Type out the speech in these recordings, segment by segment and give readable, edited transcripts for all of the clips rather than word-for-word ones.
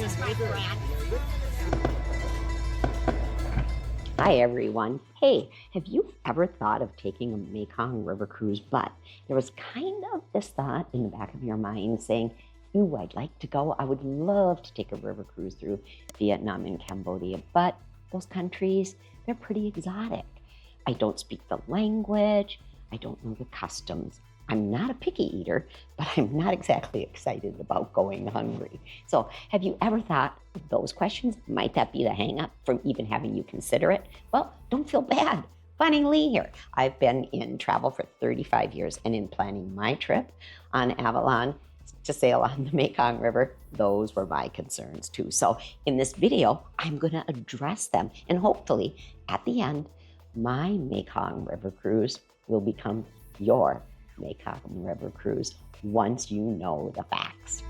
is my friend. Hi everyone. Hey, have you ever thought of taking a Mekong River cruise, but there was kind of this thought in the back of your mind saying, ooh, I'd like to go. I would love to take a river cruise through Vietnam and Cambodia, but those countries, they're pretty exotic. I don't speak the language. I don't know the customs. I'm not a picky eater, but I'm not exactly excited about going hungry. So have you ever thought of those questions? Might that be the hang up from even having you consider it? Well, don't feel bad. Bonnie Lee here. I've been in travel for 35 years, and in planning my trip on Avalon to sail on the Mekong River, those were my concerns too. So in this video, I'm gonna address them, and hopefully at the end, my Mekong River cruise will become your Mekong River cruise once you know the facts.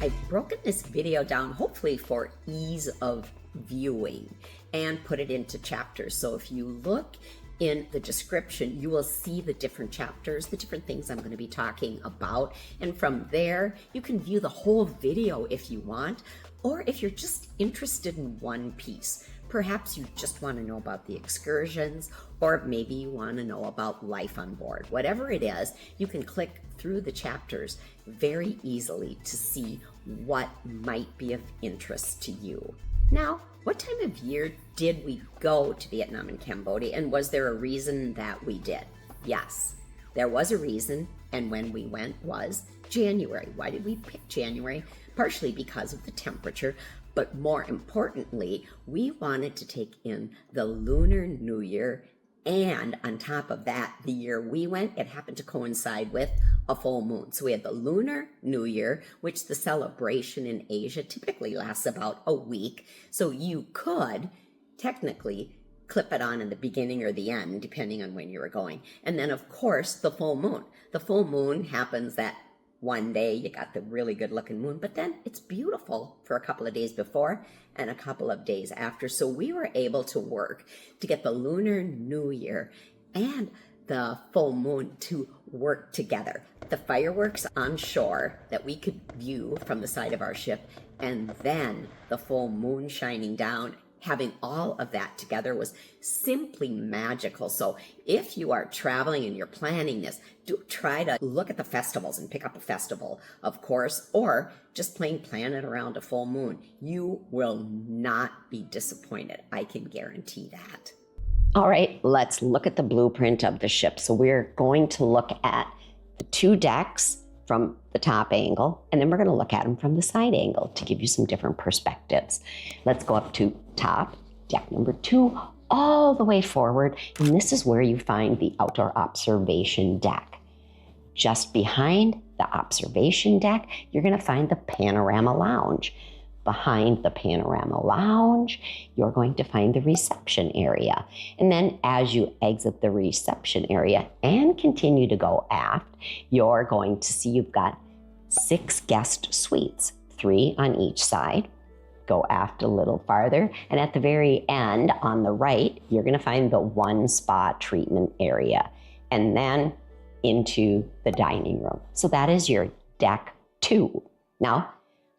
I've broken this video down hopefully for ease of viewing and put it into chapters. So if you look in the description, you will see the different chapters, the different things I'm going to be talking about. And from there, you can view the whole video if you want, or if you're just interested in one piece. Perhaps you just want to know about the excursions, or maybe you want to know about life on board. Whatever it is, you can click through the chapters very easily to see what might be of interest to you. Now, what time of year did we go to Vietnam and Cambodia, and was there a reason that we did? Yes, there was a reason, and when we went was January. Why did we pick January? Partially because of the temperature, but more importantly, we wanted to take in the Lunar New Year, and on top of that, the year we went, it happened to coincide with a full moon. So we had the Lunar New Year, which the celebration in Asia typically lasts about a week. So you could technically clip it on in the beginning or the end, depending on when you were going. And then, of course, the full moon. The full moon happens that one day you got the really good looking moon, but then it's beautiful for a couple of days before and a couple of days after. So we were able to work to get the Lunar New Year and the full moon to work together. The fireworks on shore that we could view from the side of our ship, and then the full moon shining down, having all of that together was simply magical. So if you are traveling and you're planning this, do try to look at the festivals and pick up a festival, of course, or just plain plan it around a full moon. You will not be disappointed. I can guarantee that. All right, let's look at the blueprint of the ship. So we're going to look at the two decks from the top angle, and then we're going to look at them from the side angle to give you some different perspectives. Let's go up to top, deck number 2, all the way forward, and this is where you find the outdoor observation deck. Just behind the observation deck, you're going to find the Panorama Lounge. Behind the Panorama Lounge, you're going to find the reception area. And then as you exit the reception area and continue to go aft, you're going to see you've got 6 guest suites, 3 on each side. Go aft a little farther, and at the very end on the right, you're going to find the 1 spa treatment area, and then into the dining room. So that is your deck 2. Now,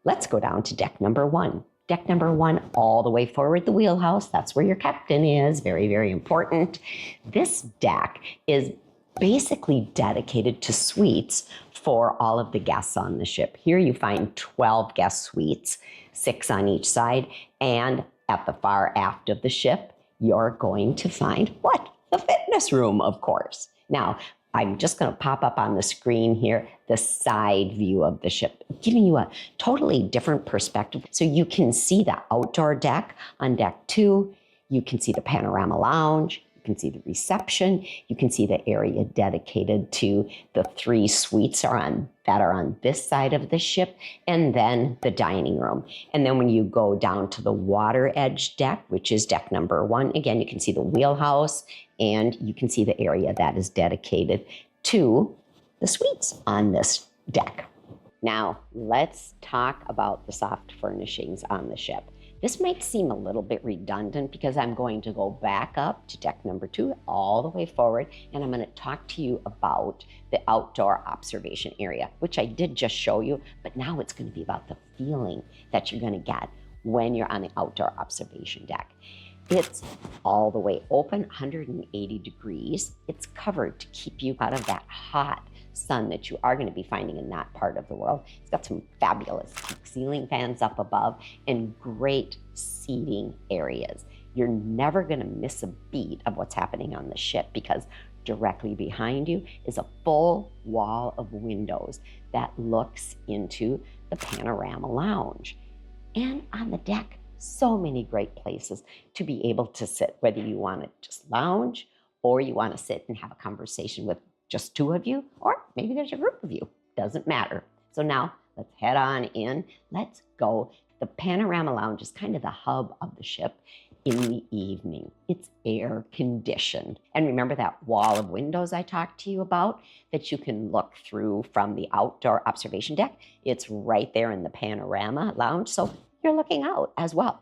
let's go down to deck number 1. Deck number 1, all the way forward, the wheelhouse. That's where your captain is. Very, very important. This deck is basically dedicated to suites for all of the guests on the ship. Here you find 12 guest suites, 6 on each side. And at the far aft of the ship, you're going to find what? The fitness room, of course. Now, I'm just going to pop up on the screen here the side view of the ship, giving you a totally different perspective. So you can see the outdoor deck on deck 2. You can see the Panorama Lounge. You can see the reception. You can see the area dedicated to the 3 suites that are on this side of the ship, and then the dining room. And then when you go down to the water edge deck, which is deck number 1, again, you can see the wheelhouse, and you can see the area that is dedicated to the suites on this deck. Now, let's talk about the soft furnishings on the ship. This might seem a little bit redundant because I'm going to go back up to deck number 2 all the way forward, and I'm going to talk to you about the outdoor observation area, which I did just show you, but now it's going to be about the feeling that you're going to get when you're on the outdoor observation deck. It's all the way open, 180 degrees. It's covered to keep you out of that hot sun that you are going to be finding in that part of the world. It's got some fabulous ceiling fans up above and great seating areas. You're never going to miss a beat of what's happening on the ship because directly behind you is a full wall of windows that looks into the Panorama Lounge. And on the deck, so many great places to be able to sit, whether you want to just lounge or you want to sit and have a conversation with just 2 of you, or maybe there's a group of you. Doesn't matter. So now let's head on in. Let's go. The Panorama Lounge is kind of the hub of the ship in the evening. It's air conditioned. And remember that wall of windows I talked to you about that you can look through from the outdoor observation deck? It's right there in the Panorama Lounge. So you're looking out as well.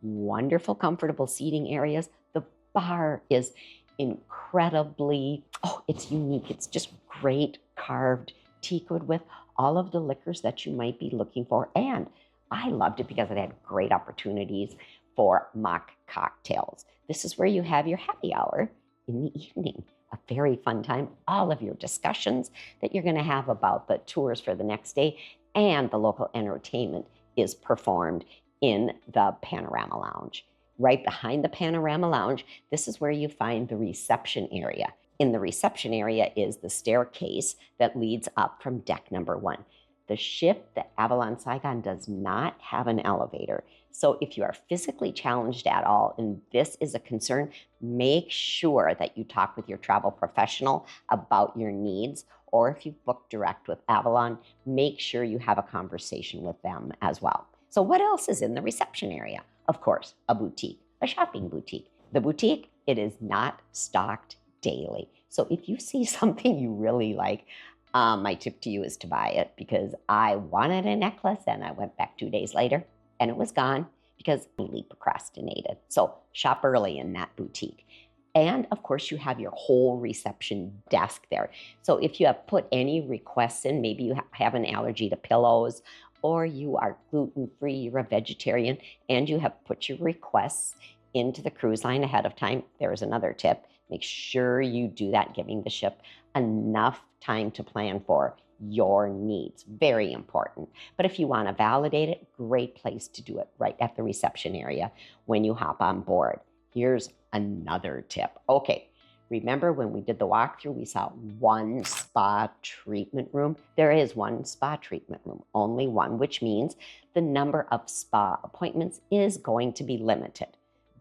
Wonderful, comfortable seating areas. The bar is incredibly, it's unique. It's just great carved teak wood with all of the liquors that you might be looking for. And I loved it because it had great opportunities for mock cocktails. This is where you have your happy hour in the evening. A very fun time. All of your discussions that you're going to have about the tours for the next day and the local entertainment is performed in the Panorama Lounge. Right behind the Panorama Lounge, this is where you find the reception area. In the reception area is the staircase that leads up from deck number 1. The ship, the Avalon Saigon, does not have an elevator. So if you are physically challenged at all, and this is a concern, make sure that you talk with your travel professional about your needs, or if you've booked direct with Avalon, make sure you have a conversation with them as well. So what else is in the reception area? Of course, a boutique, a shopping boutique. The boutique, it is not stocked daily. So if you see something you really like, my tip to you is to buy it, because I wanted a necklace and I went back 2 days later and it was gone because I really procrastinated. So shop early in that boutique. And of course, you have your whole reception desk there. So if you have put any requests in, maybe you have an allergy to pillows, or you are gluten-free, you're a vegetarian, and you have put your requests into the cruise line ahead of time, there's another tip. Make sure you do that, giving the ship enough time to plan for your needs. Very important. But if you want to validate it, great place to do it right at the reception area when you hop on board. Here's another tip. Okay, remember when we did the walkthrough, we saw one spa treatment room? There is one spa treatment room, only one, which means the number of spa appointments is going to be limited.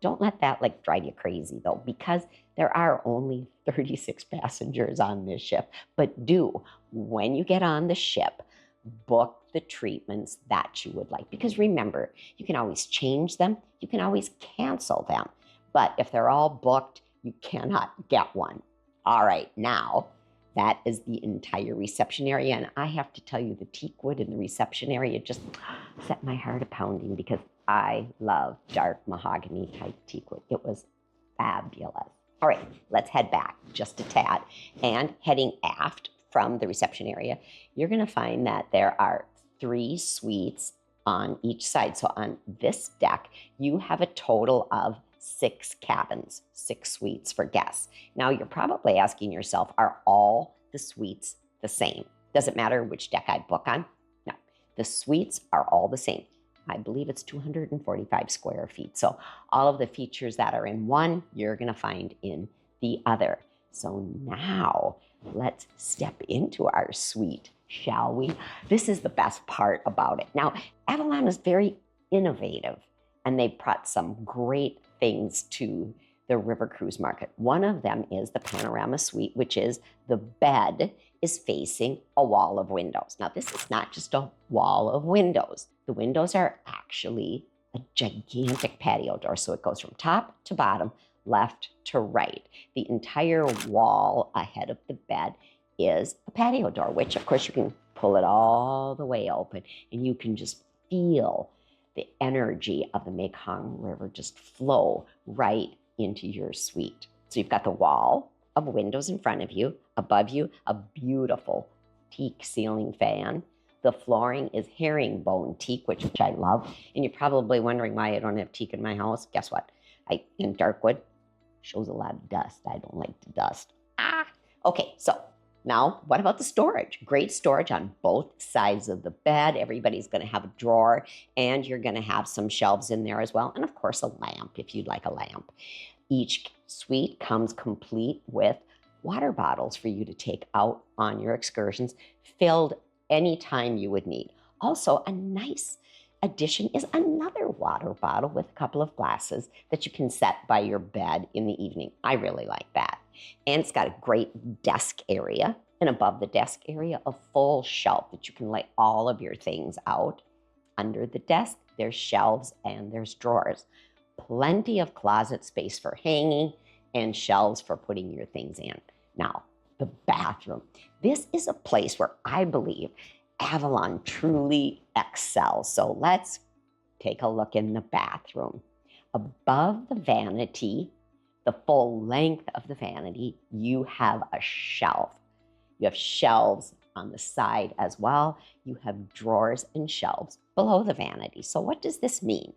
Don't let that drive you crazy though, because there are only 36 passengers on this ship. But do, when you get on the ship, book the treatments that you would like. Because remember, you can always change them. You can always cancel them. But if they're all booked, you cannot get one. All right, now that is the entire reception area. And I have to tell you, the teak wood in the reception area just set my heart a-pounding because I love dark mahogany type teak wood. It was fabulous. All right, let's head back just a tad. And heading aft from the reception area, you're going to find that there are 3 suites on each side. So on this deck, you have a total of 6 cabins, 6 suites for guests. Now, you're probably asking yourself, are all the suites the same? Does it matter which deck I book on? No, the suites are all the same. I believe it's 245 square feet. So all of the features that are in one, you're going to find in the other. So now let's step into our suite, shall we? This is the best part about it. Now, Avalon is very innovative, and they brought some great things to the river cruise market. One of them is the Panorama Suite, which is the bed is facing a wall of windows. Now, this is not just a wall of windows. The windows are actually a gigantic patio door, so it goes from top to bottom, left to right. The entire wall ahead of the bed is a patio door, which of course you can pull it all the way open and you can just feel the energy of the Mekong River just flow right into your suite. So you've got the wall of windows in front of you, above you, a beautiful teak ceiling fan. The flooring is herringbone teak, which I love. And you're probably wondering why I don't have teak in my house. Guess what? In dark wood, shows a lot of dust. I don't like the dust. Okay, so now what about the storage? Great storage on both sides of the bed. Everybody's going to have a drawer, and you're going to have some shelves in there as well. And of course, a lamp if you'd like a lamp. Each suite comes complete with water bottles for you to take out on your excursions, filled anytime you would need. Also, a nice addition is another water bottle with a couple of glasses that you can set by your bed in the evening. I really like that. And it's got a great desk area, and above the desk area, a full shelf that you can lay all of your things out. Under the desk, there's shelves and there's drawers. Plenty of closet space for hanging and shelves for putting your things in. Now, the bathroom. This is a place where I believe Avalon truly excels. So let's take a look in the bathroom. Above the vanity, the full length of the vanity, you have a shelf. You have shelves on the side as well. You have drawers and shelves below the vanity. So what does this mean?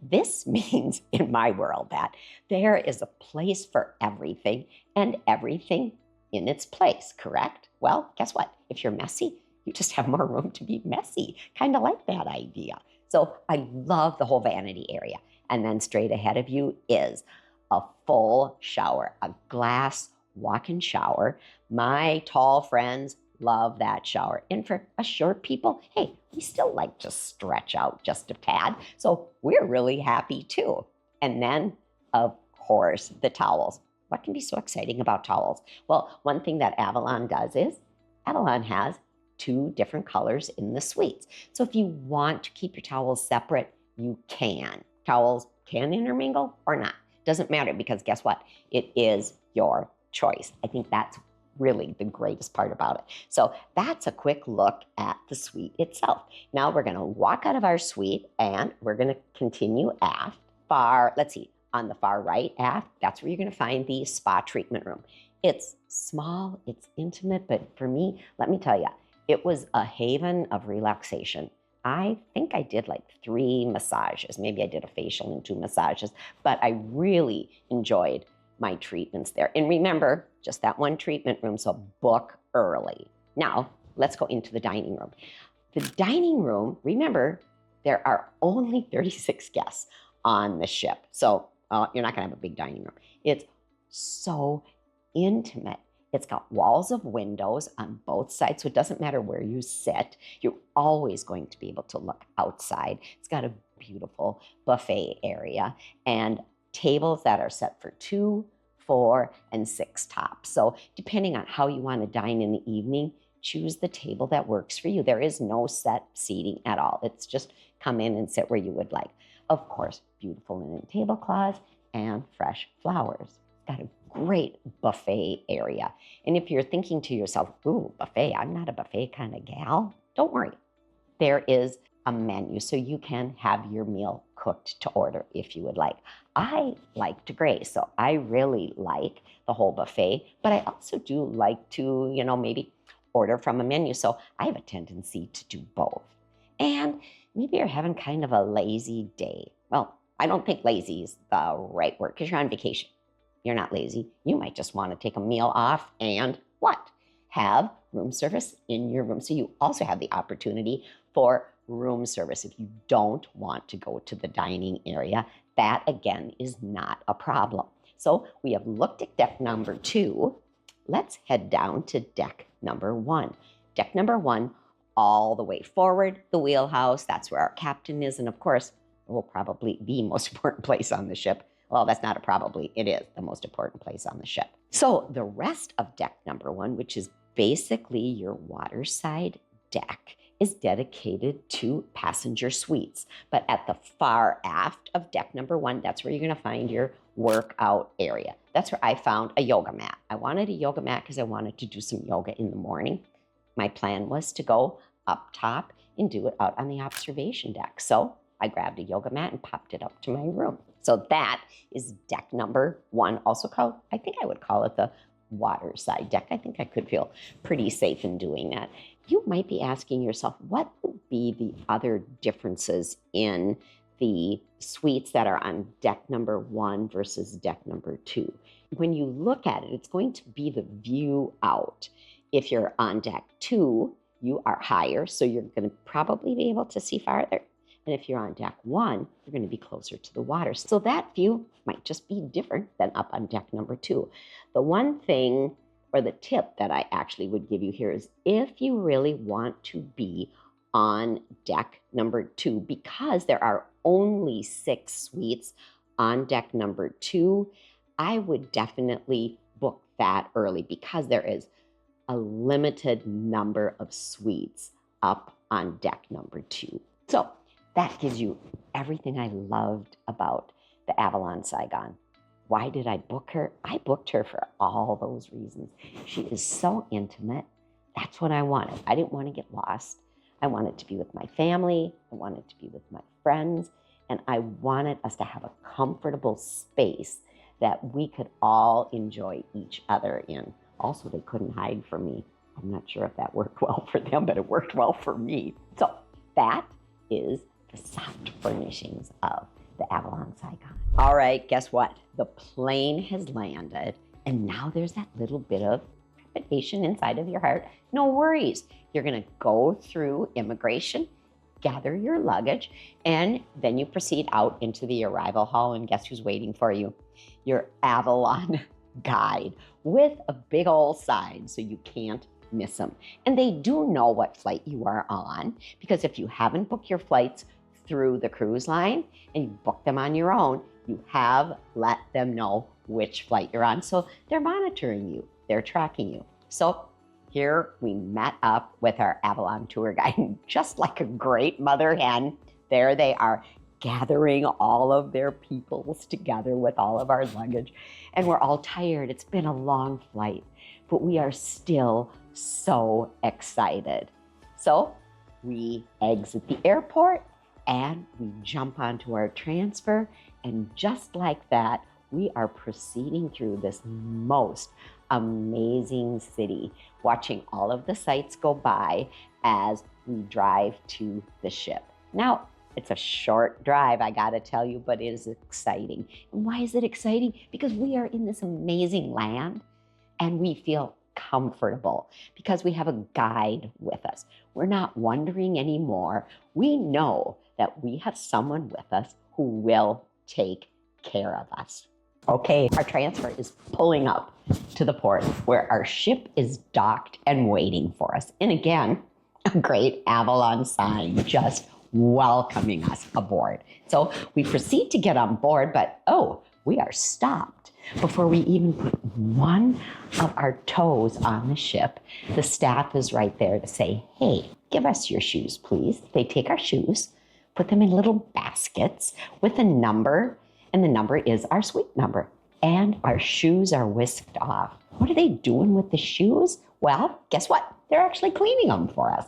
This means, in my world, that there is a place for everything and everything in its place, correct? Well, guess what? If you're messy, you just have more room to be messy. Kind of like that idea. So I love the whole vanity area. And then straight ahead of you is a full shower, a glass walk-in shower. My tall friends love that shower. And for us short people, hey, we still like to stretch out just a tad. So we're really happy too. And then, of course, the towels. What can be so exciting about towels? Well, one thing that Avalon does is Avalon has 2 different colors in the suites. So if you want to keep your towels separate, you can. Towels can intermingle or not. Doesn't matter, because guess what? It is your choice. I think that's really the greatest part about it. So that's a quick look at the suite itself. Now we're going to walk out of our suite and we're going to continue aft. On the far right aft, that's where you're going to find the spa treatment room. It's small, it's intimate, but for me, let me tell you, it was a haven of relaxation. I think I did like 3 massages. Maybe I did a facial and 2 massages, but I really enjoyed my treatments there. And remember, just that one treatment room, so book early. Now, let's go into the dining room. The dining room, remember, there are only 36 guests on the ship. So you're not gonna have a big dining room. It's so intimate. It's got walls of windows on both sides, so it doesn't matter where you sit. You're always going to be able to look outside. It's got a beautiful buffet area and tables that are set for 2, 4, and 6 tops. So depending on how you want to dine in the evening, choose the table that works for you. There is no set seating at all. It's just come in and sit where you would like. Of course, beautiful linen tablecloths and fresh flowers. It's got a great buffet area. And if you're thinking to yourself, ooh, buffet, I'm not a buffet kind of gal, don't worry. There is a menu, so you can have your meal cooked to order if you would like. I like to graze, so I really like the whole buffet, but I also do like to, maybe order from a menu. So I have a tendency to do both. And maybe you're having kind of a lazy day. Well, I don't think lazy is the right word because you're on vacation. You're not lazy. You might just want to take a meal off and what? Have room service in your room. So you also have the opportunity for room service if you don't want to go to the dining area. That, again, is not a problem. So we have looked at deck number 2. Let's head down to deck number 1. Deck number 1, all the way forward, the wheelhouse. That's where our captain is. And of course, it will probably be the most important place on the ship. Well, that's not a probably. It is the most important place on the ship. So the rest of deck number 1, which is basically your waterside deck, is dedicated to passenger suites. But at the far aft of deck number 1, that's where you're going to find your workout area. That's where I found a yoga mat. I wanted a yoga mat because I wanted to do some yoga in the morning. My plan was to go up top and do it out on the observation deck. So I grabbed a yoga mat and popped it up to my room. So that is deck number 1, also called, I think I would call it the waterside deck. I think I could feel pretty safe in doing that. You might be asking yourself, what would be the other differences in the suites that are on deck number 1 versus deck number 2? When you look at it, it's going to be the view out. If you're on deck 2, you are higher, so you're going to probably be able to see farther. And if you're on deck 1, you're going to be closer to the water. So that view might just be different than up on deck number 2. The one thing or the tip that I actually would give you here is if you really want to be on deck number 2, because there are only 6 suites on deck number 2, I would definitely book that early because there is a limited number of suites up on deck number 2. So that gives you everything I loved about the Avalon Saigon. Why did I book her? I booked her for all those reasons. She is so intimate. That's what I wanted. I didn't want to get lost. I wanted to be with my family. I wanted to be with my friends. And I wanted us to have a comfortable space that we could all enjoy each other in. Also, they couldn't hide from me. I'm not sure if that worked well for them, but it worked well for me. So that is the soft furnishings of the Avalon Saigon. All right, guess what? The plane has landed, and now there's that little bit of trepidation inside of your heart. No worries. You're going to go through immigration, gather your luggage, and then you proceed out into the arrival hall, and guess who's waiting for you? Your Avalon guide with a big old sign so you can't miss them. And they do know what flight you are on, because if you haven't booked your flights through the cruise line and you book them on your own, you have let them know which flight you're on. So they're monitoring you, they're tracking you. So here we met up with our Avalon tour guide, just like a great mother hen. There they are, gathering all of their peoples together with all of our luggage. And we're all tired. It's been a long flight, but we are still so excited. So we exit the airport and we jump onto our transfer. And just like that, we are proceeding through this most amazing city, watching all of the sights go by as we drive to the ship. Now, it's a short drive, I gotta tell you, but it is exciting. And why is it exciting? Because we are in this amazing land and we feel comfortable because we have a guide with us. We're not wondering anymore. We know that we have someone with us who will take care of us. Okay, our transfer is pulling up to the port where our ship is docked and waiting for us. And again, a great Avalon sign just welcoming us aboard. So we proceed to get on board, but we are stopped before we even put one of our toes on the ship. The staff is right there to say, hey, give us your shoes, please. They take our shoes, put them in little baskets with a number, and the number is our suite number. And our shoes are whisked off. What are they doing with the shoes? Well, guess what? They're actually cleaning them for us.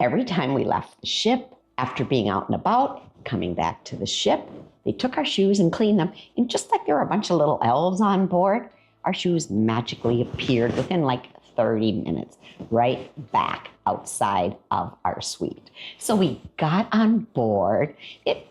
Every time we left the ship, after being out and about, coming back to the ship, they took our shoes and cleaned them. And just like there were a bunch of little elves on board, our shoes magically appeared within like 30 minutes, right back outside of our suite. So we got on board.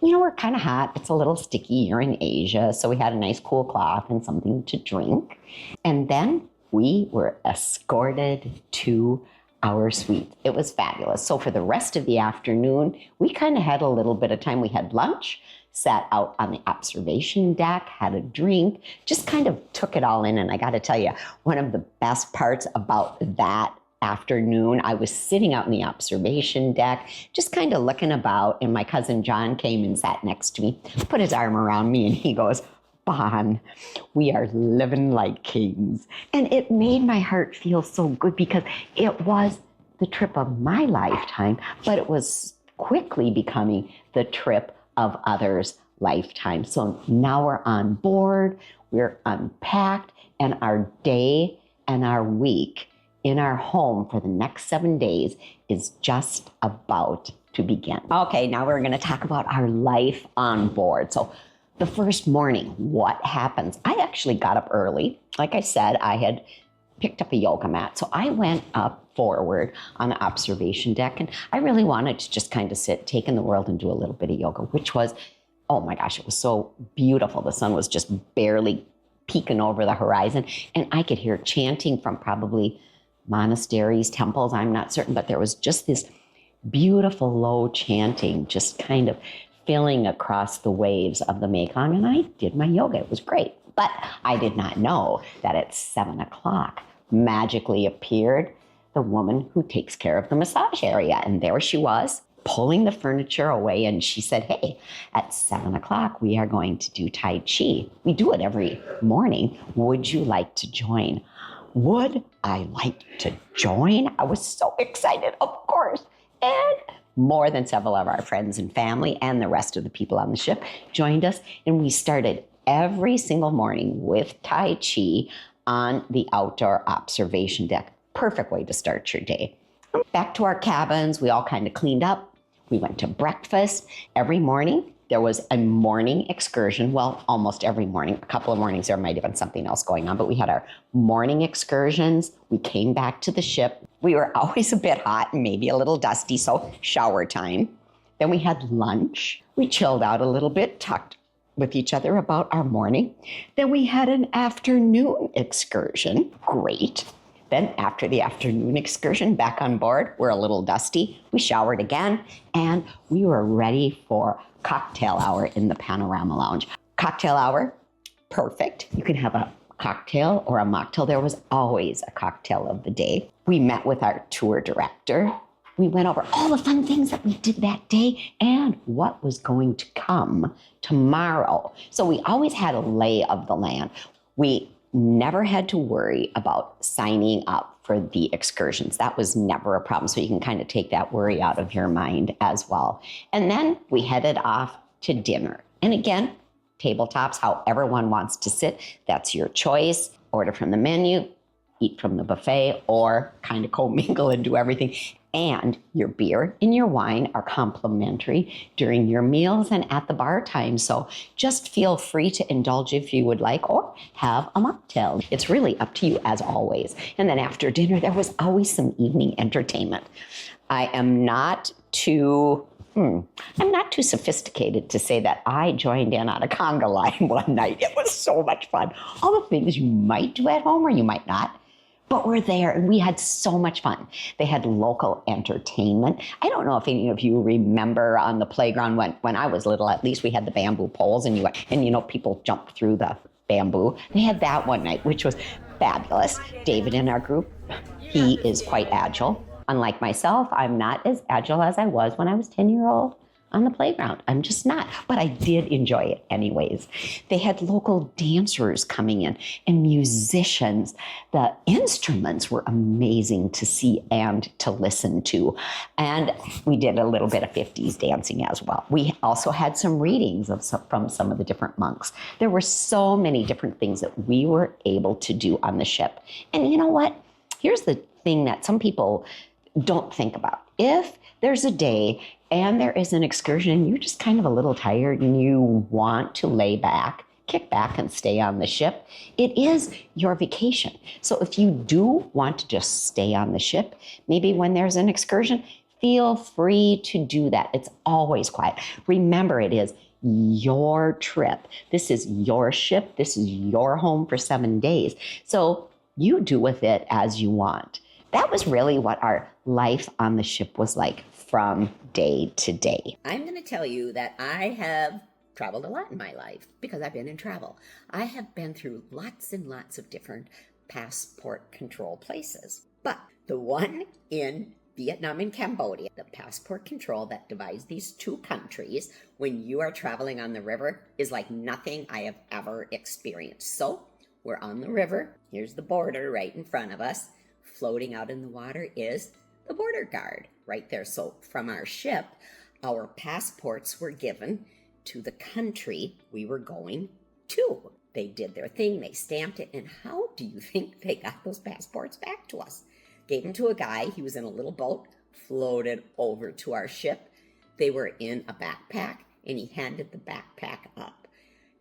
We're kind of hot. It's a little sticky. You're in Asia. So we had a nice cool cloth and something to drink. And then we were escorted to our suite. It was fabulous. So for the rest of the afternoon, we kind of had a little bit of time. We had lunch, sat out on the observation deck, had a drink, just kind of took it all in. And I got to tell you, one of the best parts about that afternoon, I was sitting out in the observation deck, just kind of looking about. And my cousin John came and sat next to me, put his arm around me, and he goes, Bon, we are living like kings. And it made my heart feel so good because it was the trip of my lifetime, but it was quickly becoming the trip of others' lifetime. So now we're on board, we're unpacked, and our day and our week in our home for the next 7 days is just about to begin. Okay, now we're going to talk about our life on board. So the first morning, what happens? I actually got up early. Like I said, I had picked up a yoga mat. So I went up forward on the observation deck, and I really wanted to just kind of sit, take in the world and do a little bit of yoga, which was, oh my gosh, it was so beautiful. The sun was just barely peeking over the horizon, and I could hear chanting from probably monasteries, temples, I'm not certain, but there was just this beautiful low chanting just kind of filling across the waves of the Mekong, and I did my yoga. It was great. But I did not know that at 7 o'clock magically appeared the woman who takes care of the massage area. And there she was, pulling the furniture away. And she said, hey, at 7 o'clock, we are going to do Tai Chi. We do it every morning. Would you like to join? Would I like to join? I was so excited, of course. And more than several of our friends and family and the rest of the people on the ship joined us. And we started every single morning with Tai Chi on the outdoor observation deck. Perfect way to start your day. Back to our cabins, we all kind of cleaned up. We went to breakfast. Every morning, there was a morning excursion. Well, almost every morning. A couple of mornings, there might have been something else going on, but we had our morning excursions. We came back to the ship. We were always a bit hot and maybe a little dusty, so shower time. Then we had lunch. We chilled out a little bit, talked with each other about our morning. Then we had an afternoon excursion. Great. Then after the afternoon excursion, back on board, we're a little dusty. We showered again, and we were ready for cocktail hour in the Panorama Lounge. Cocktail hour, perfect. You can have a cocktail or a mocktail. There was always a cocktail of the day. We met with our tour director. We went over all the fun things that we did that day and what was going to come tomorrow. So we always had a lay of the land. We never had to worry about signing up for the excursions. That was never a problem. So you can kind of take that worry out of your mind as well. And then we headed off to dinner. And again, tabletops, however one wants to sit, that's your choice. Order from the menu, eat from the buffet, or kind of commingle and do everything. And your beer and your wine are complimentary during your meals and at the bar time. So just feel free to indulge if you would like, or have a mocktail. It's really up to you as always. And then after dinner, there was always some evening entertainment. I'm not too sophisticated to say that I joined in on a conga line one night. It was so much fun. All the things you might do at home or you might not. But we're there and we had so much fun. They had local entertainment. I don't know if any of you remember on the playground when I was little, at least we had the bamboo poles and people jumped through the bamboo. They had that one night, which was fabulous. David in our group, he is quite agile. Unlike myself, I'm not as agile as I was when I was 10-year-old on the playground. I'm just not, but I did enjoy it anyways. They had local dancers coming in and musicians. The instruments were amazing to see and to listen to. And we did a little bit of 50s dancing as well. We also had some readings from some of the different monks. There were so many different things that we were able to do on the ship. And you know what? Here's the thing that some people don't think about. If there's a day and there is an excursion and you're just kind of a little tired and you want to lay back, kick back and stay on the ship, it is your vacation. So if you do want to just stay on the ship, maybe when there's an excursion, feel free to do that. It's always quiet. Remember, it is your trip. This is your ship. This is your home for 7 days. So you do with it as you want. That was really what our life on the ship was like from day to day. I'm going to tell you that I have traveled a lot in my life because I've been in travel. I have been through lots and lots of different passport control places. But the one in Vietnam and Cambodia, the passport control that divides these two countries when you are traveling on the river is like nothing I have ever experienced. So we're on the river. Here's the border right in front of us. Floating out in the water is the border guard right there. So from our ship, our passports were given to the country we were going to. They did their thing, they stamped it, and how do you think they got those passports back to us? Gave them to a guy, he was in a little boat, floated over to our ship. They were in a backpack, and he handed the backpack up.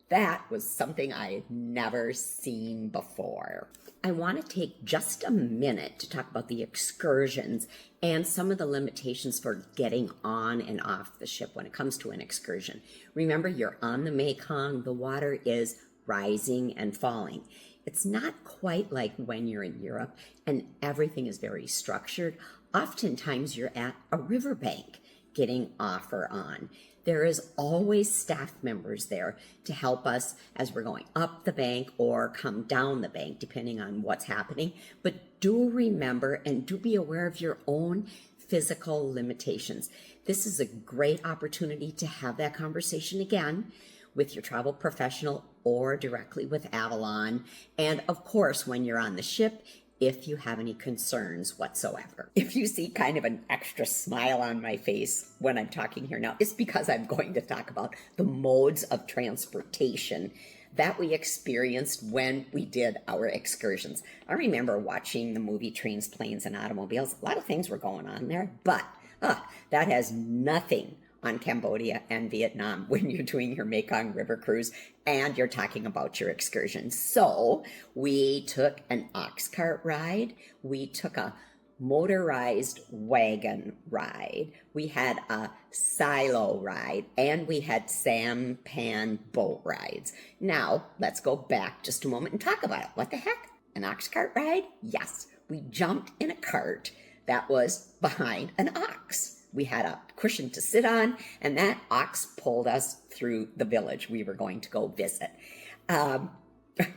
That was something I had never seen before. I want to take just a minute to talk about the excursions and some of the limitations for getting on and off the ship when it comes to an excursion. Remember, you're on the Mekong, the water is rising and falling. It's not quite like when you're in Europe and everything is very structured. Oftentimes you're at a riverbank getting off or on. There is always staff members there to help us as we're going up the bank or come down the bank, depending on what's happening. But do remember and do be aware of your own physical limitations. This is a great opportunity to have that conversation again with your travel professional or directly with Avalon. And of course, when you're on the ship, if you have any concerns whatsoever. If you see kind of an extra smile on my face when I'm talking here now, it's because I'm going to talk about the modes of transportation that we experienced when we did our excursions. I remember watching the movie Trains, Planes, and Automobiles. A lot of things were going on there, but that has nothing on Cambodia and Vietnam when you're doing your Mekong River cruise and you're talking about your excursion. So we took an ox cart ride. We took a motorized wagon ride. We had a silo ride, and we had sampan boat rides. Now, let's go back just a moment and talk about it. What the heck? An ox cart ride? Yes. We jumped in a cart that was behind an ox. We had a cushion to sit on, and that ox pulled us through the village we were going to go visit.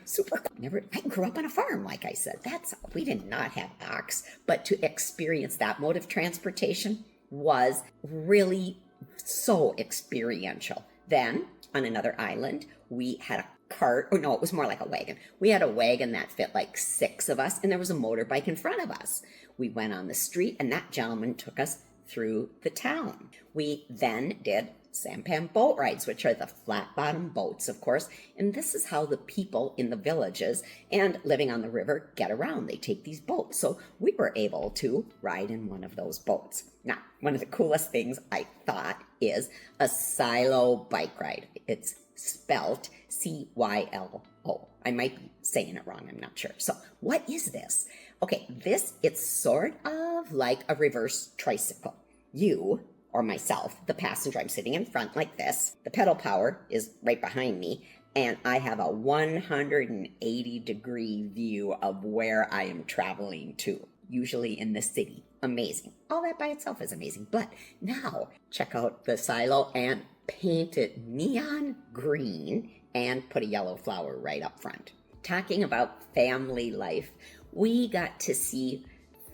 Super cool. I grew up on a farm, like I said. We did not have ox, but to experience that mode of transportation was really so experiential. Then, on another island, we had a cart. Oh, no, it was more like a wagon. We had a wagon that fit like 6 of us, and there was a motorbike in front of us. We went on the street, and that gentleman took us through the town. We then did sampan boat rides, which are the flat bottom boats, of course. And this is how the people in the villages and living on the river get around. They take these boats. So we were able to ride in one of those boats. Now, one of the coolest things I thought is a silo bike ride. It's spelt C-Y-L-O. I might be saying it wrong. I'm not sure. So what is this? Okay, it's sort of like a reverse tricycle. You, or myself, the passenger, I'm sitting in front like this. The pedal power is right behind me, and I have a 180-degree view of where I am traveling to, usually in the city. Amazing. All that by itself is amazing. But now, check out the silo and paint it neon green and put a yellow flower right up front. Talking about family life, we got to see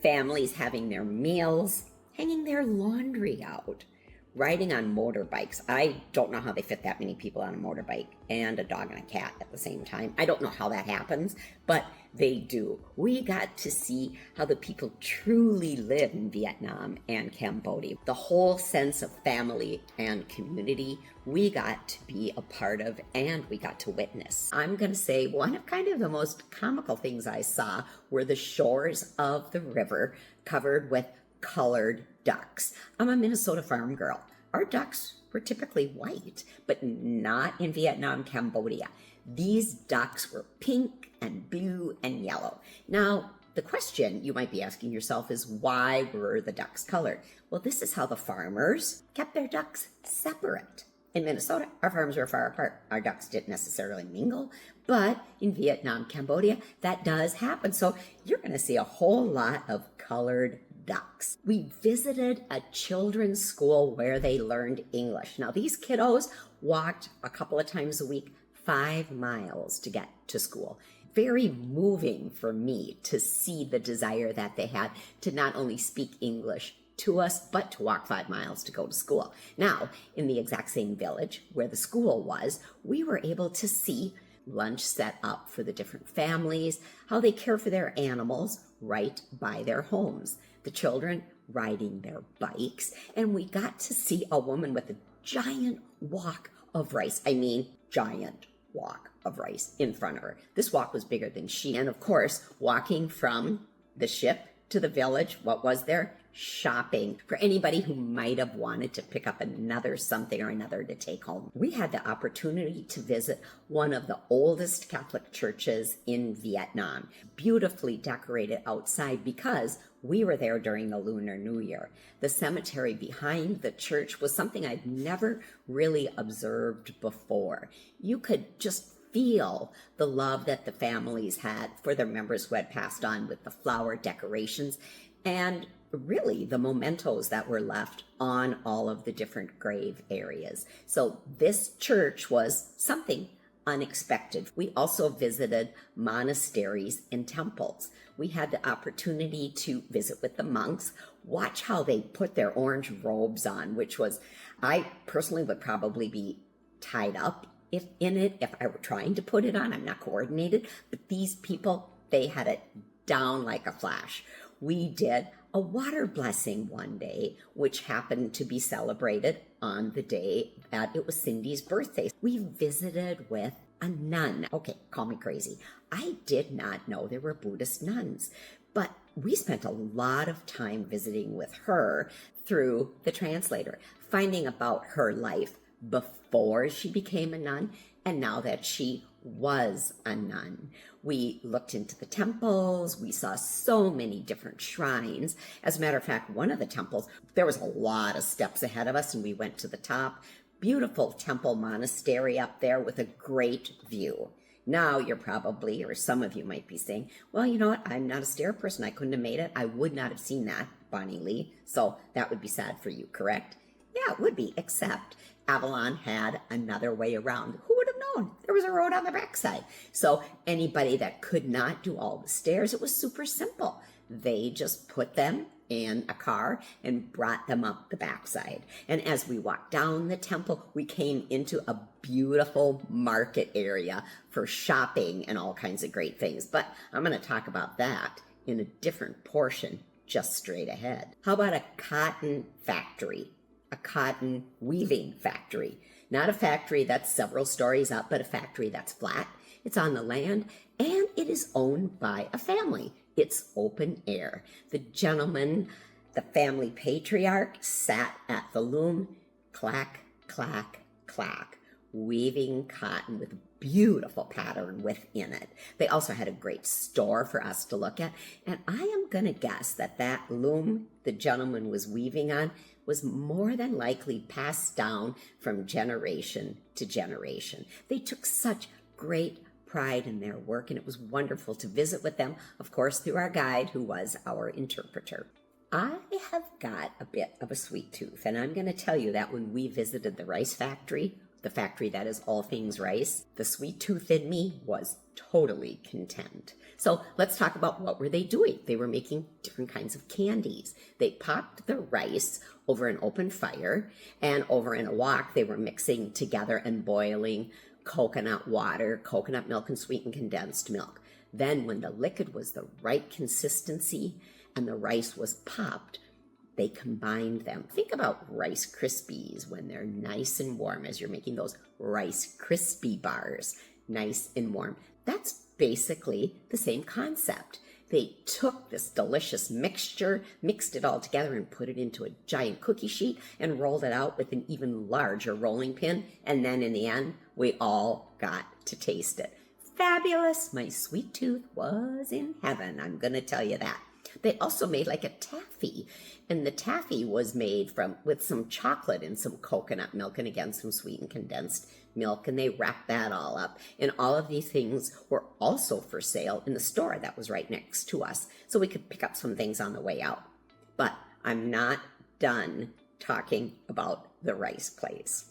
families having their meals, hanging their laundry out, riding on motorbikes. I don't know how they fit that many people on a motorbike and a dog and a cat at the same time. I don't know how that happens, but they do. We got to see how the people truly live in Vietnam and Cambodia. The whole sense of family and community we got to be a part of and we got to witness. I'm going to say one of kind of the most comical things I saw were the shores of the river covered with colored ducks. I'm a Minnesota farm girl. Our ducks were typically white, but not in Vietnam, Cambodia. These ducks were pink and blue and yellow. Now, the question you might be asking yourself is, why were the ducks colored? Well, this is how the farmers kept their ducks separate. In Minnesota, our farms were far apart. Our ducks didn't necessarily mingle, but in Vietnam, Cambodia, that does happen. So you're going to see a whole lot of colored ducks. We visited a children's school where they learned English. Now, these kiddos walked a couple of times a week, 5 miles to get to school. Very moving for me to see the desire that they had to not only speak English to us, but to walk 5 miles to go to school. Now, in the exact same village where the school was, we were able to see lunch set up for the different families, how they care for their animals right by their homes. The children riding their bikes, and we got to see a woman with a giant wok of rice. I mean, giant wok of rice in front of her. This wok was bigger than she. And of course, walking from the ship to the village, what was there? Shopping for anybody who might have wanted to pick up another something or another to take home. We had the opportunity to visit one of the oldest Catholic churches in Vietnam, beautifully decorated outside because we were there during the Lunar New Year. The cemetery behind the church was something I'd never really observed before. You could just feel the love that the families had for their members who had passed on, with the flower decorations and really the mementos that were left on all of the different grave areas. So this church was something unexpected. We also visited monasteries and temples. We had the opportunity to visit with the monks, watch how they put their orange robes on, which was, I personally would probably be tied up if I were trying to put it on. I'm not coordinated, but these people, they had it down like a flash. We did a water blessing one day, which happened to be celebrated on the day that it was Cindy's birthday. We visited with a nun. Okay, call me crazy. I did not know there were Buddhist nuns, but we spent a lot of time visiting with her through the translator, finding about her life before she became a nun and now that she was a nun. We looked into the temples. We saw so many different shrines. As a matter of fact, one of the temples, there was a lot of steps ahead of us, and we went to the top. Beautiful temple monastery up there with a great view. Now you're probably, or some of you might be saying, well, you know what? I'm not a stair person. I couldn't have made it. I would not have seen that, Bonnie Lee. So that would be sad for you, correct? Yeah, it would be, except Avalon had another way around. Who would have known? There was a road on the backside. So anybody that could not do all the stairs, it was super simple. They just put them in a car and brought them up the backside. And as we walked down the temple, we came into a beautiful market area for shopping and all kinds of great things. But I'm going to talk about that in a different portion just straight ahead. How about a cotton factory? A cotton weaving factory. Not a factory that's several stories up, but a factory that's flat. It's on the land, and it is owned by a family. It's open air. The gentleman, the family patriarch, sat at the loom, clack, clack, clack, weaving cotton with beautiful pattern within it. They also had a great store for us to look at, and I am going to guess that that loom the gentleman was weaving on was more than likely passed down from generation to generation. They took such great pride in their work, and it was wonderful to visit with them, of course, through our guide, who was our interpreter. I have got a bit of a sweet tooth, and I'm going to tell you that when we visited the rice factory, the factory that is all things rice, the sweet tooth in me was totally content. So let's talk about what were they doing. They were making different kinds of candies. They popped the rice over an open fire, and over in a wok, they were mixing together and boiling coconut water, coconut milk, and sweetened condensed milk. Then when the liquid was the right consistency and the rice was popped, they combined them. Think about Rice Krispies when they're nice and warm, as you're making those Rice Krispie bars, nice and warm. That's basically the same concept. They took this delicious mixture, mixed it all together, and put it into a giant cookie sheet and rolled it out with an even larger rolling pin. And then in the end, we all got to taste it. Fabulous. My sweet tooth was in heaven, I'm going to tell you that. They also made like a taffy, and the taffy was made with some chocolate and some coconut milk, and again some sweetened condensed milk, and they wrapped that all up. And all of these things were also for sale in the store that was right next to us, so we could pick up some things on the way out. But I'm not done talking about the rice place.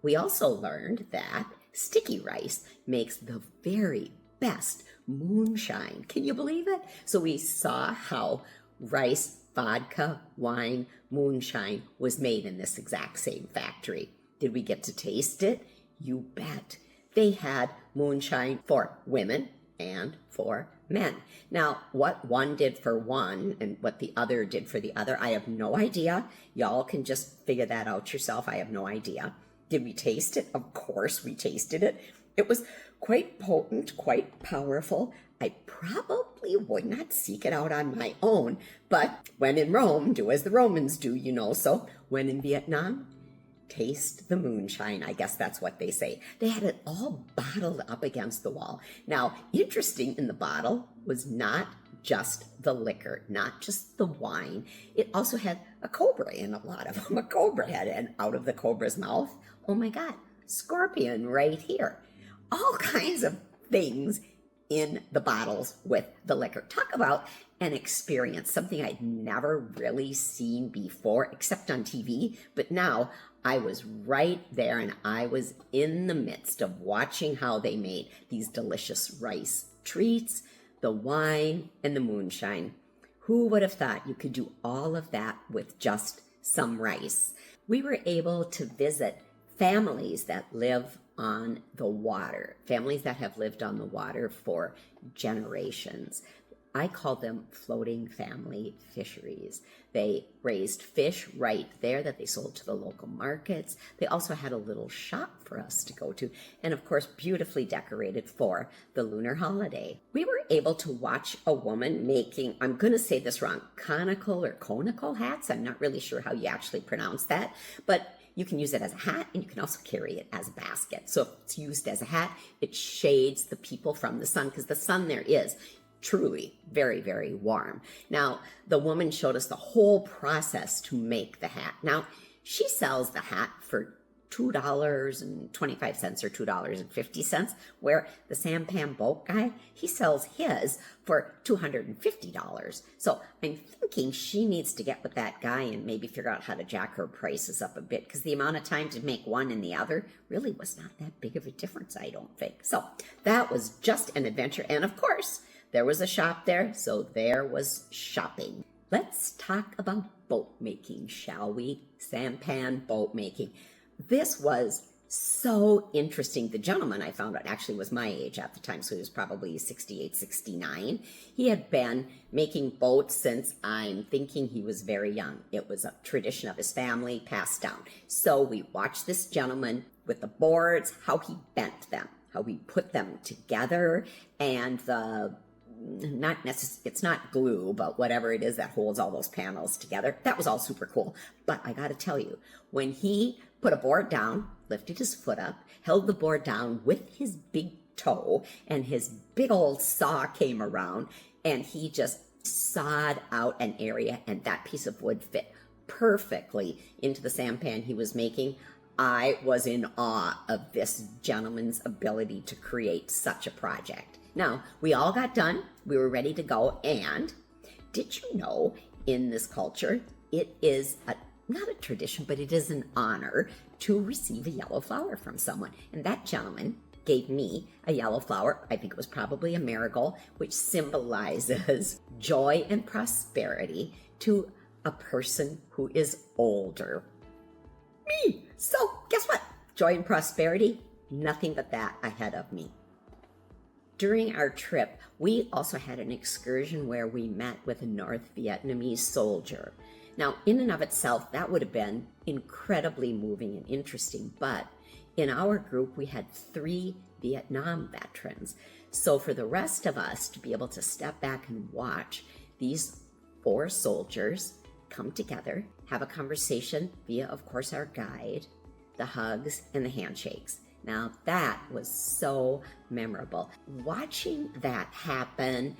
We also learned that sticky rice makes the very best moonshine. Can you believe it? So we saw how rice, vodka, wine, moonshine was made in this exact same factory. Did we get to taste it? You bet. They had moonshine for women and for men. Now, what one did for one and what the other did for the other, I have no idea. Y'all can just figure that out yourself. I have no idea. Did we taste it? Of course we tasted it. It was quite potent, quite powerful. I probably would not seek it out on my own, but when in Rome, do as the Romans do, you know. So when in Vietnam, taste the moonshine. I guess that's what they say. They had it all bottled up against the wall. Now, interesting in the bottle was not just the liquor, not just the wine. It also had a cobra in a lot of them, a cobra head, and out of the cobra's mouth, oh my God, scorpion right here. All kinds of things in the bottles with the liquor. Talk about an experience, something I'd never really seen before, except on TV. But now I was right there and I was in the midst of watching how they made these delicious rice treats, the wine, and the moonshine. Who would have thought you could do all of that with just some rice? We were able to visit families that live on the water, families that have lived on the water for generations. I call them floating family fisheries. They raised fish right there that they sold to the local markets. They also had a little shop for us to go to, and of course, beautifully decorated for the lunar holiday. We were able to watch a woman making, I'm going to say this wrong, conical hats. I'm not really sure how you actually pronounce that, but you can use it as a hat and you can also carry it as a basket. So if it's used as a hat, it shades the people from the sun because the sun there is truly very, very warm. Now, the woman showed us the whole process to make the hat. Now, she sells the hat for $2.25 or $2.50, where the sampan boat guy, he sells his for $250. So I'm thinking she needs to get with that guy and maybe figure out how to jack her prices up a bit, because the amount of time to make one and the other really was not that big of a difference, I don't think. So that was just an adventure. And of course, there was a shop there, so there was shopping. Let's talk about boat making, shall we? Sampan boat making. This was so interesting. The gentleman I found out actually was my age at the time, so he was probably 68, 69. He had been making boats since I'm thinking he was very young. It was a tradition of his family passed down. So we watched this gentleman with the boards, how he bent them, how he put them together, and it's not glue, but whatever it is that holds all those panels together. That was all super cool. But I got to tell you, when he put a board down, lifted his foot up, held the board down with his big toe, and his big old saw came around, and he just sawed out an area, and that piece of wood fit perfectly into the sampan he was making. I was in awe of this gentleman's ability to create such a project. Now, we all got done, we were ready to go, and did you know in this culture, it is not a tradition, but it is an honor to receive a yellow flower from someone. And that gentleman gave me a yellow flower, I think it was probably a marigold, which symbolizes joy and prosperity to a person who is older. Me! So, guess what? Joy and prosperity, nothing but that ahead of me. During our trip, we also had an excursion where we met with a North Vietnamese soldier. Now, in and of itself, that would have been incredibly moving and interesting, but in our group, we had 3 Vietnam veterans. So for the rest of us to be able to step back and watch these 4 soldiers come together, have a conversation via, of course, our guide, the hugs, and the handshakes. Now, that was so memorable. Watching that happen,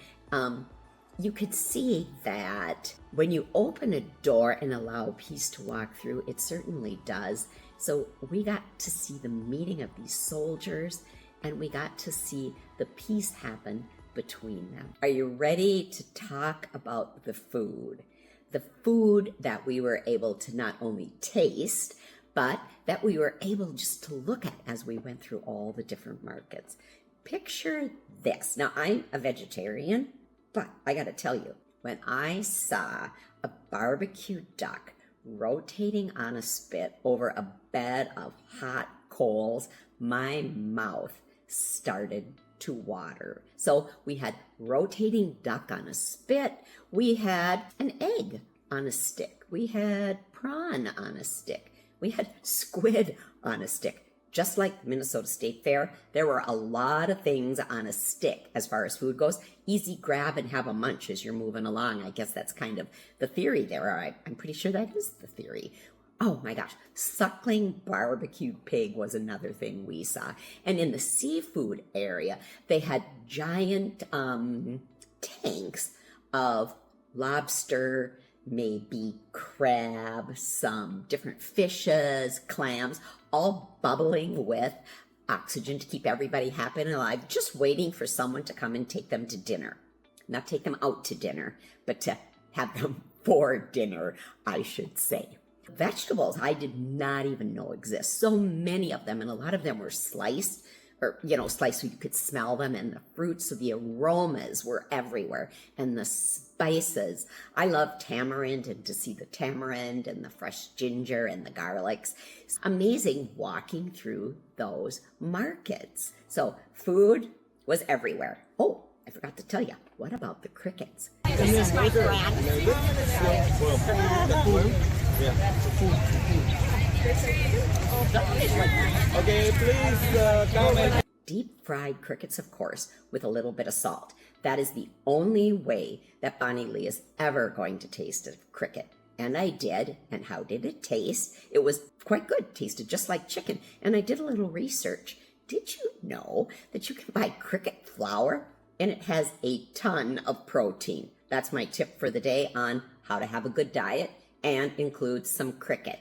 you could see that when you open a door and allow peace to walk through, it certainly does. So we got to see the meeting of these soldiers, and we got to see the peace happen between them. Are you ready to talk about the food? The food that we were able to not only taste, but that we were able just to look at as we went through all the different markets. Picture this. Now, I'm a vegetarian, but I gotta tell you, when I saw a barbecue duck rotating on a spit over a bed of hot coals, my mouth started to water. So we had rotating duck on a spit. We had an egg on a stick. We had prawn on a stick. We had squid on a stick. Just like the Minnesota State Fair, there were a lot of things on a stick as far as food goes. Easy grab and have a munch as you're moving along. I guess that's kind of the theory there. I'm pretty sure that is the theory. Oh my gosh, suckling barbecued pig was another thing we saw. And in the seafood area, they had giant tanks of lobster, maybe crab, some different fishes, clams, all bubbling with oxygen to keep everybody happy and alive, just waiting for someone to come and take them to dinner. Not take them out to dinner, but to have them for dinner, I should say. Vegetables I did not even know exist. So many of them, and a lot of them were sliced, or, sliced so you could smell them, and the fruits, so the aromas were everywhere, and the spices. I love tamarind, and to see the tamarind and the fresh ginger and the garlics. It's amazing walking through those markets. So food was everywhere. Oh, I forgot to tell you, what about the crickets? This is my grand. Okay, please comment. Deep fried crickets, of course, with a little bit of salt. That is the only way that Bonnie Lee is ever going to taste a cricket. And I did. And how did it taste? It was quite good. Tasted just like chicken. And I did a little research. Did you know that you can buy cricket flour? And it has a ton of protein. That's my tip for the day on how to have a good diet and includes some cricket.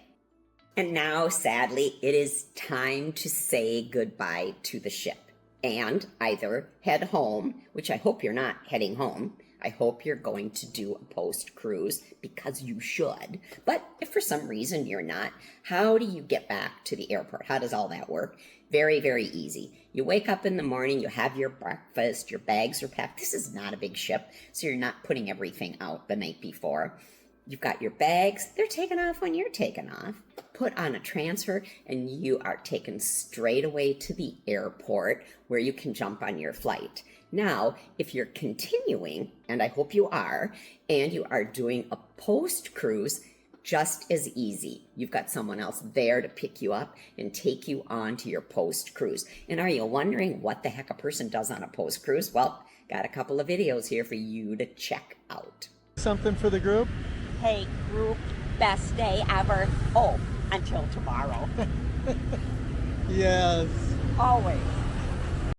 And now, sadly, it is time to say goodbye to the ship and either head home, which I hope you're not heading home. I hope you're going to do a post-cruise because you should. But if for some reason you're not, how do you get back to the airport? How does all that work? Very, very easy. You wake up in the morning, you have your breakfast, your bags are packed. This is not a big ship, so you're not putting everything out the night before. You've got your bags, they're taken off when you're taken off, put on a transfer, and you are taken straight away to the airport where you can jump on your flight. Now, if you're continuing, and I hope you are, and you are doing a post-cruise, just as easy. You've got someone else there to pick you up and take you on to your post-cruise. And are you wondering what the heck a person does on a post-cruise? Well, got a couple of videos here for you to check out. Something for the group? Hey, group, best day ever. Oh, until tomorrow. Yes. Always.